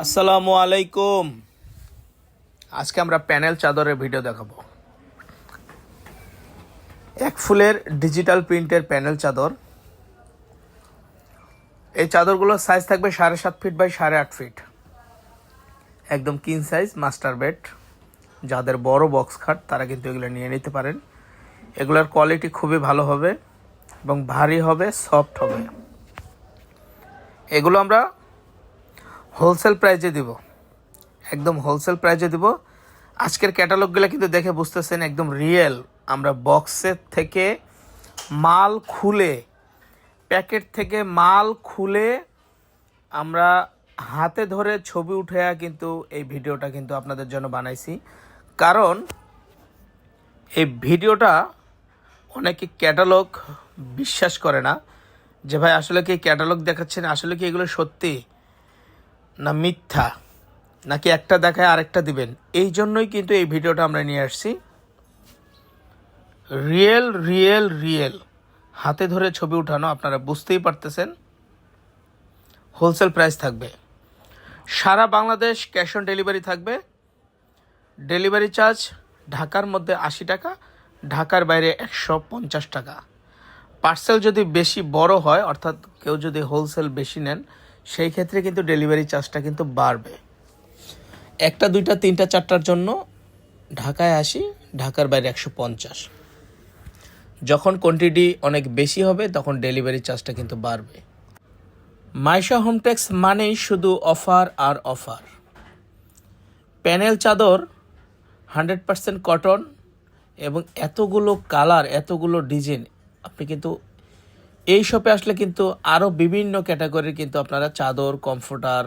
আসসালামু আলাইকুম। আজকে আমরা প্যানেল চাদরের ভিডিও দেখাবো। এক ফুলের ডিজিটাল প্রিন্টের প্যানেল চাদর। এই চাদরগুলোর সাইজ থাকবে 7.5 ফিট বাই 8.5 ফিট, একদম কিং সাইজ মাস্টার বেড। যাদের বড় বক্স খাট তারা কিন্তু এগুলো নিয়ে নিতে পারেন। এগুলোর কোয়ালিটি খুবই ভালো হবে এবং ভারী হবে, সফট হবে। এগুলো আমরা হোলসেল প্রাইজে দিব, একদম হোলসেল প্রাইজে দিব। আজকের ক্যাটালগুলো কিন্তু দেখে বুঝতেছেন একদম রিয়েল। আমরা বক্সের থেকে মাল খুলে, প্যাকেট থেকে মাল খুলে আমরা হাতে ধরে ছবি উঠে কিন্তু এই ভিডিওটা কিন্তু আপনাদের জন্য বানাইছি। কারণ এই ভিডিওটা অনেকে ক্যাটালগ বিশ্বাস করে না যে ভাই আসলে কি ক্যাটালগ দেখাচ্ছেন, আসলে কি এগুলো সত্যি না মিথ্যা, নাকি একটা দেখায় আরেকটা দিবেন। এই জন্যই কিন্তু এই ভিডিওটা আমরা নিয়ে আসছি। রিয়েল রিয়েল রিয়েল হাতে ধরে ছবি উঠানো, আপনারা বুঝতেই পারতেছেন। হোলসেল প্রাইস থাকবে, সারা বাংলাদেশ ক্যাশ অন ডেলিভারি থাকবে। ডেলিভারি চার্জ ঢাকার মধ্যে 80 টাকা, ঢাকার বাইরে 150 টাকা। পার্সেল যদি বেশি বড় হয়, অর্থাৎ কেউ যদি হোলসেল বেশি নেন, সেই ক্ষেত্রে কিন্তু ডেলিভারি চার্জটা কিন্তু বাড়বে। একটা, দুইটা, তিনটা, চারটার জন্য ঢাকায় আসি, ঢাকার বাইরে 150। যখন কোয়ান্টিটি অনেক বেশি হবে তখন ডেলিভারি চার্জটা কিন্তু বাড়বে। মাইশা হোমটেক্স মানেই শুধু অফার আর অফার। প্যানেল চাদর 100% কটন এবং এতগুলো কালার, এতগুলো ডিজাইন। আপনি কিন্তু এই শপে আসলে কিন্তু আরও বিভিন্ন ক্যাটাগরির কিন্তু আপনারা চাদর, কমফোর্টার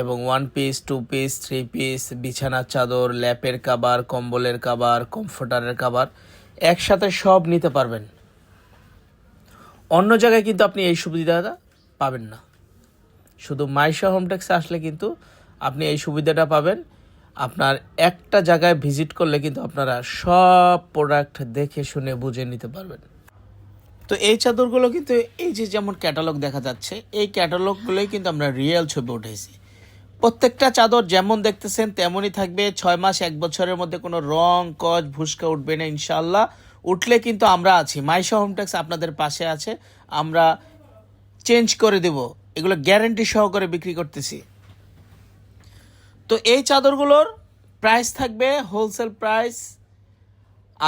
এবং 1 পিস, 2 পিস, 3 পিস, বিছানার চাদর, ল্যাপের কাভার, কম্বলের কাভার, কমফোর্টারের কাভার একসাথে সব নিতে পারবেন। অন্য জায়গায় কিন্তু আপনি এই সুবিধাটা পাবেন না। শুধু মাইশা হোমটেক্সে আসলে কিন্তু আপনি এই সুবিধাটা পাবেন। আপনার একটা জায়গায় ভিজিট করলে কিন্তু আপনারা সব প্রোডাক্ট দেখে শুনে বুঝে নিতে পারবেন। তো এই চাদরগুলো কিন্তু এই যে যেমন ক্যাটালগ দেখা যাচ্ছে, এই ক্যাটালগুলোই কিন্তু আমরা রিয়েল ছবি উঠেছি। প্রত্যেকটা চাদর যেমন দেখতেছেন তেমনই থাকবে। 6 মাস 1 বছরের মধ্যে কোনো রং কজ ভুসকা উঠবে না ইনশাল্লাহ। উঠলে কিন্তু আমরা আছি, মাইশা হোমটেক্স আপনাদের পাশে আছে। আমরা চেঞ্জ করে দেব, এগুলো গ্যারান্টি সহকারে বিক্রি করতেছি। তো এই চাদরগুলোর প্রাইস থাকবে হোলসেল প্রাইস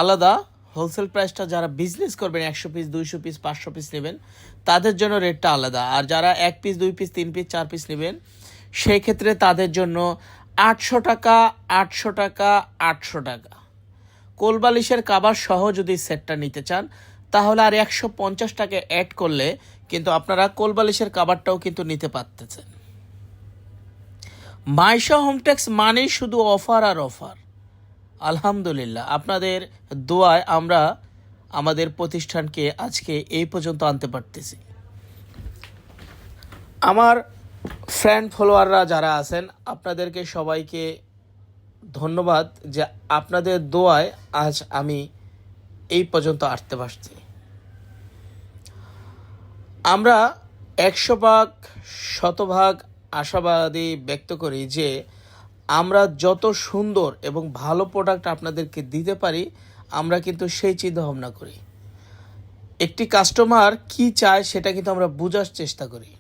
আলাদা। হোলসেল প্রাইসটা যারা বিজনেস করবেন 100 পিস, 200 পিস, 500 পিস নেবেন তাদের জন্য রেটটা আলাদা। আর যারা 1 পিস, 2 পিস, 3 পিস, 4 পিস নেবেন সেই ক্ষেত্রে তাদের জন্য 800 টাকা, 800 টাকা, 800 টাকা। কোলবালিশের কাভার সহ যদি সেটটা নিতে চান তাহলে আর 150 টাকা অ্যাড করলে কিন্তু আপনারা কোলবালিশের কাভারটাও কিন্তু নিতে পারতেছেন। মাইশা হোমটেক্স মানেই শুধু অফার আর অফার। আলহামদুলিল্লাহ, আপনাদের দোয়ায় আমরা আমাদের প্রতিষ্ঠানকে আজকে এই পর্যন্ত আনতে পারতেছি। আমার ফ্রেন্ড ফলোয়াররা যারা আছেন আপনাদেরকে সবাইকে ধন্যবাদ যে আপনাদের দোয়ায় আজ আমি এই পর্যন্ত আসতে পারছি। আমরা 100 ভাগ, 100 ভাগ আশাবাদী ব্যক্ত করি যে আমরা যত সুন্দর এবং ভালো প্রোডাক্ট আপনাদেরকে দিতে পারি, আমরা কিন্তু সেই চিন্তা ভাবনা করি। একটি কাস্টমার কি চায় সেটা কিন্তু আমরা বোঝার চেষ্টা করি।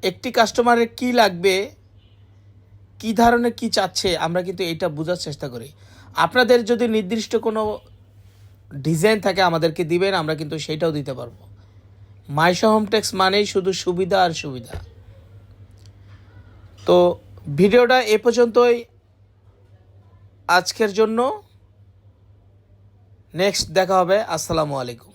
একটি কাস্টমারের কি লাগবে, কি ধরনের কি চাচ্ছে, আমরা কিন্তু এটা বোঝার চেষ্টা করি। আপনাদের যদি নির্দিষ্ট কোনো ডিজাইন থাকে আমাদেরকে দিবেন, আমরা কিন্তু সেটাও দিতে পারবো। মাইশা হোমটেক্স মানেই শুধু সুবিধা আর সুবিধা। তো ভিডিওটা এ পর্যন্তই আজকের জন্য। নেক্সট দেখা হবে। আসসালামু আলাইকুম।